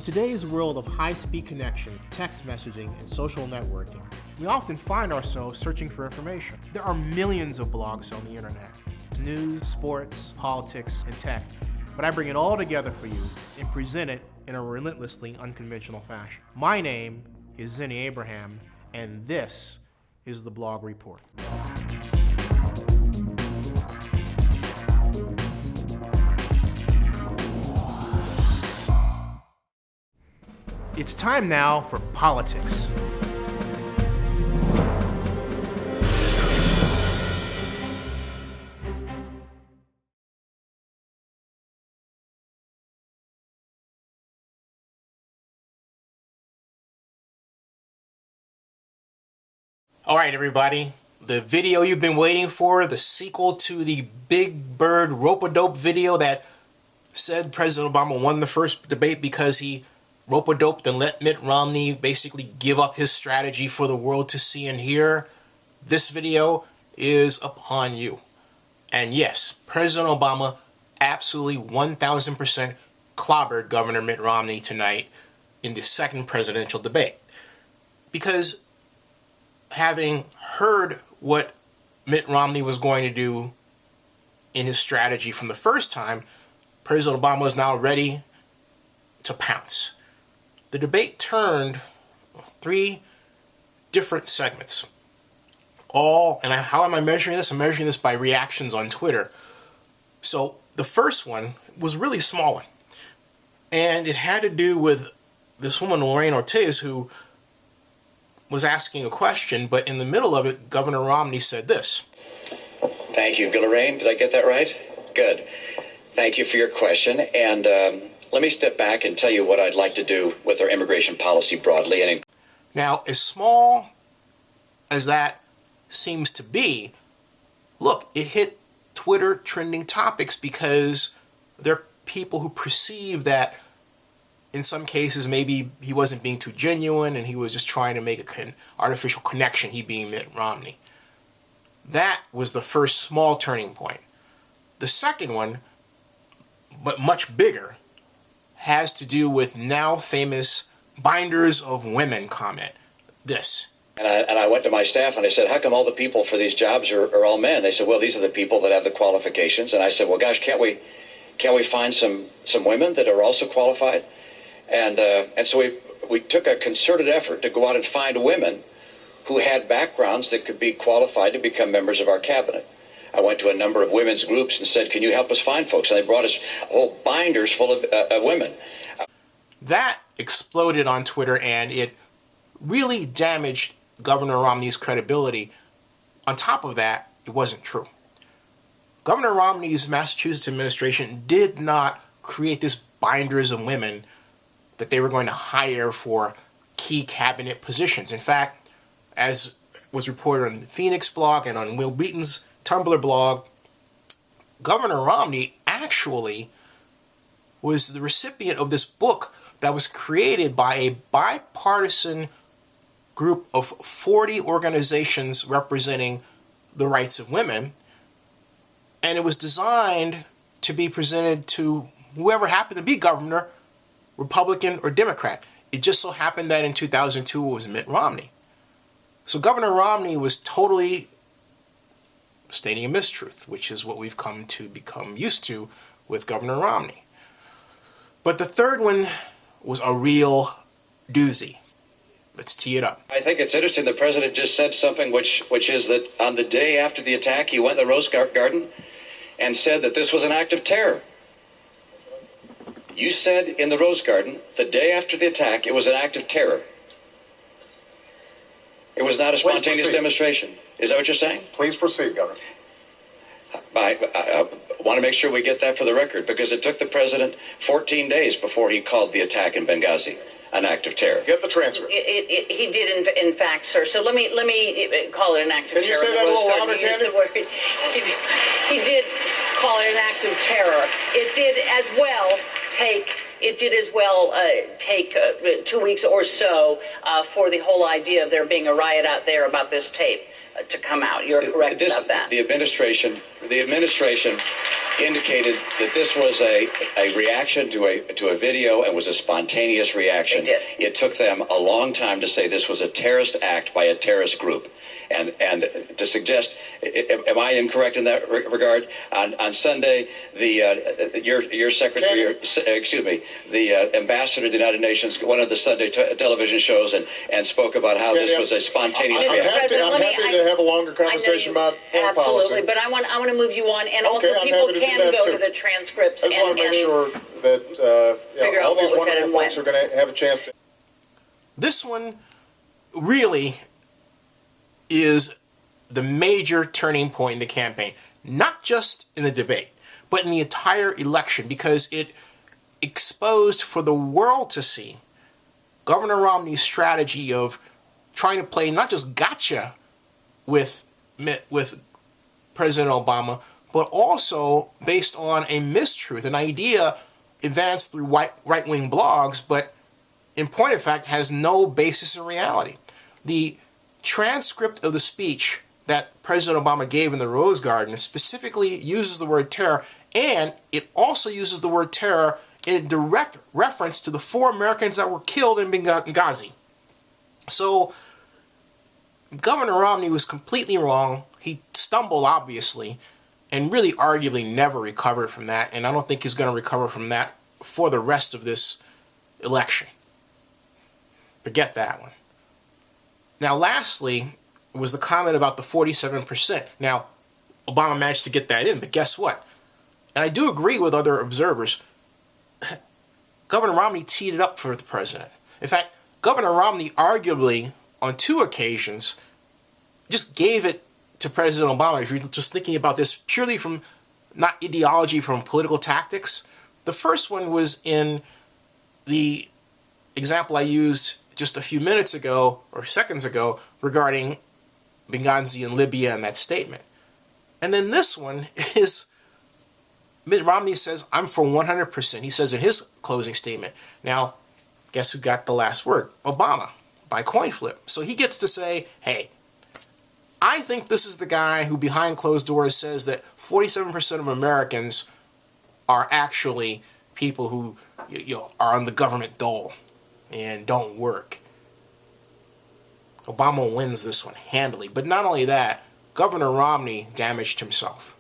today's world of high-speed connection, text messaging, and social networking, we often find ourselves searching for information. There are millions of blogs on the internet. News, sports, politics, and tech. But I bring it all together for you and present it in a relentlessly unconventional fashion. My name is Zenny Abraham, and this is the Blog Report. It's time now for politics. All right, everybody. The video you've been waiting for, the sequel to the Big Bird rope-a-dope video that said President Obama won the first debate because he rope-a-doped and let Mitt Romney basically give up his strategy for the world to see and hear. This video is upon you. And yes, President Obama absolutely 1,000% clobbered Governor Mitt Romney tonight in the second presidential debate. Because having heard what Mitt Romney was going to do in his strategy from the first time, President Obama is now ready to pounce. The debate turned 3 different segments. How am I measuring this? I'm measuring this by reactions on Twitter. So the first one was really small one. And it had to do with this woman, Lorraine Ortiz, who was asking a question, but in the middle of it, Governor Romney said this. Thank you, Lorraine. Did I get that right? Good. Thank you for your question. And let me step back and tell you what I'd like to do with our immigration policy broadly. Now, as small as that seems to be, look, it hit Twitter trending topics because there are people who perceive that in some cases maybe he wasn't being too genuine and he was just trying to make an artificial connection, he being Mitt Romney. That was the first small turning point. The second one, but much bigger, has to do with now famous binders of women comment. This. And I went to my staff and I said, how come all the people for these jobs are all men? They said, well, these are the people that have the qualifications. And I said, well, gosh, can't we find some women that are also qualified? And so we took a concerted effort to go out and find women who had backgrounds that could be qualified to become members of our cabinet. I went to a number of women's groups and said, can you help us find folks? And they brought us whole binders full of women. That exploded on Twitter, and it really damaged Governor Romney's credibility. On top of that, it wasn't true. Governor Romney's Massachusetts administration did not create this binders of women that they were going to hire for key cabinet positions. In fact, as was reported on the Phoenix blog and on Will Beaton's Tumblr blog, Governor Romney actually was the recipient of this book that was created by a bipartisan group of 40 organizations representing the rights of women. And it was designed to be presented to whoever happened to be governor, Republican or Democrat. It just so happened that in 2002 it was Mitt Romney. So Governor Romney was totally stating a mistruth, which is what we've come to become used to with Governor Romney. But the third one was a real doozy. Let's tee it up. I think it's interesting the president just said something which is that on the day after the attack, he went to the Rose Garden and said that this was an act of terror. You said in the Rose Garden, the day after the attack, it was an act of terror. It was not a spontaneous demonstration. Is that what you're saying? Please proceed, Governor. I want to make sure we get that for the record, because it took the president 14 days before he called the attack in Benghazi an act of terror. Get the transcript. He did, in fact, sir. So let me call it an act of terror. Can you say that a little louder, Candy? He did call it an act of terror. It did as well take 2 weeks or so for the whole idea of there being a riot out there about this tape to come out. You're correct about that. The administration indicated that this was a reaction to a video and was a spontaneous reaction. They did. It took them a long time to say this was a terrorist act by a terrorist group. And to suggest, am I incorrect in that regard? On Sunday, your secretary, the ambassador of the United Nations, one of the Sunday television shows, and spoke about how this was a spontaneous reaction. I'm happy to have a longer conversation about foreign policy. Absolutely, but I want to move you on, and also I'm people happy to do can that go too. to the transcripts. I just want to make sure that figure all out these what was said wonderful and folks when. are going to have a chance to. This one really is the major turning point in the campaign, not just in the debate, but in the entire election, because it exposed for the world to see Governor Romney's strategy of trying to play not just gotcha with President Obama, but also based on a mistruth, an idea advanced through right-wing blogs, but in point of fact has no basis in reality. The transcript of the speech that President Obama gave in the Rose Garden specifically uses the word terror, and it also uses the word terror in direct reference to the 4 Americans that were killed in Benghazi. So Governor Romney was completely wrong. He stumbled, obviously, and really arguably never recovered from that, and I don't think he's going to recover from that for the rest of this election. Forget that one. Now, lastly, was the comment about the 47%. Now, Obama managed to get that in, but guess what? And I do agree with other observers. Governor Romney teed it up for the president. In fact, Governor Romney arguably, on 2 occasions, just gave it to President Obama. If you're just thinking about this purely from, not ideology, from political tactics. The first one was in the example I used just a few minutes ago, or seconds ago, regarding Benghazi and Libya and that statement. And then this one is, Mitt Romney says, I'm for 100%. He says in his closing statement. Now, guess who got the last word? Obama, by coin flip. So he gets to say, hey, I think this is the guy who behind closed doors says that 47% of Americans are actually people who are on the government dole and don't work. Obama wins this one handily. But not only that, Governor Romney damaged himself.